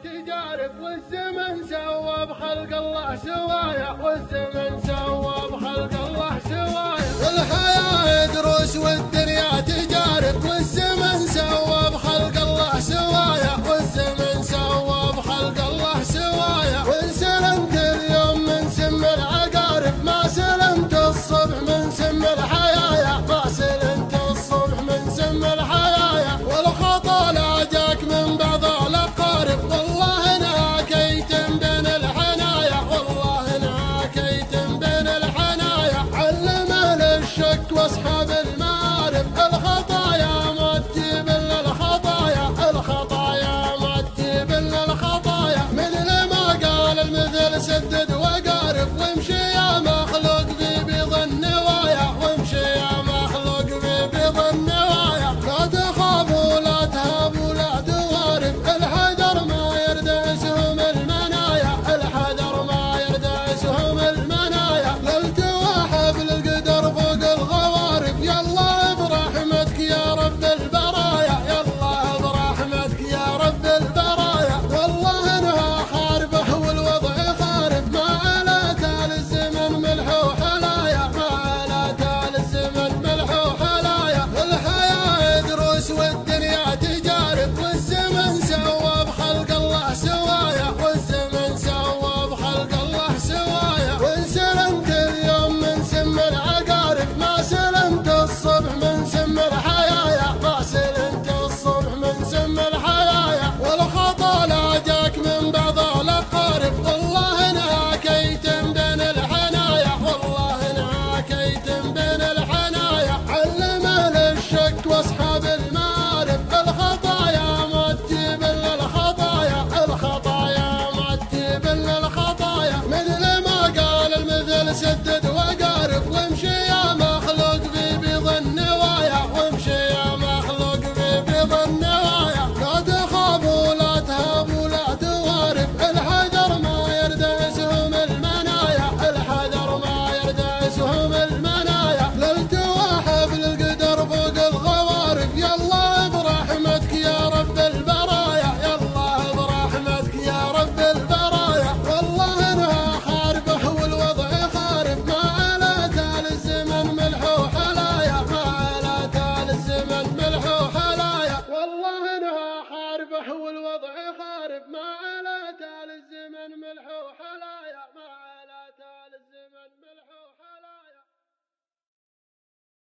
تجارب والزمن سوى بخلق الله سوايا، والزمن سوى بخلق الله سوايا. الحياة دروس والدنيا تجارب والزمن سوى بخلق الله سوايا، والزمن سوى بخلق الله سوايا. وإن سلمت اليوم من سم العقارب ما سلمت الصبح من سم الحيايا، ما سلمت الصبح من سم الحيايا. والخطا لا جاك من بعض الأقارب، والله ناكيت بين الحنايا، والله ناكيت بين الحنايا. علم للشك واصحاب المعارف الخطايا ما تجيبن الخطايا، الخطايا ما تجيبن الخطايا. مثل ما قال المثل سدد وقارب، وامشي يا مخلوق في بيض النوايا، وامشي يا مخلوق في بيض النوايا. لا تخاف ولا تهاب ولا توارب، الحذر ما يردسهم المنايا، الحذر ما يردسهم المنايا. للتواحب للقدر فوق الغوارب، يلا برحمتك يا رب البرايا، يلا برحمتك يا رب البرايا. والله انها خاربه والوضع خارب، ما على تال الزمن ملح وحلايا، ما على تال الزمن ملح وحلايا. الحياة دروس والدنيا تجارب والزمن سوى بخلق الله سوايا، والزمن سوى بخلق الله سوايا. وإن سلمت اليوم من سم العقارب ما سلمت الصبح من سم الحيايا، ما سلمت الصبح من سم الحيايا. والخطا لا جاك من بعض الأقارب، والله ناكيت بين الحنايا، والله ناكيت بين الحنايا. علم للشك واصحاب المعارف الخطايا ما تجيبن الخطايا، الخطايا ما تجيبن الخطايا. مثل ما قال المثل سدد وقارب، وامشي يا مخلوق في بيض النوايا، وامشي يا مخلوق في بيض النوايا. لا تخاف ولا تهاب ولا توارب، الحذر ما يردسهم المنايا، الحذر ما يردسهم المنايا. للتواحب للقدر فوق الغوارب، يلا برحمتك يا رب البرايا، يلا برحمتك يا رب البرايا. والله انها خاربه والوضع خارب، ما على تال الزمن ملح وحلايا، ما على تال الزمن ملح وحلايا. والله انها خاربه والوضع خارب، ما على تال الزمن ملح وحلايا.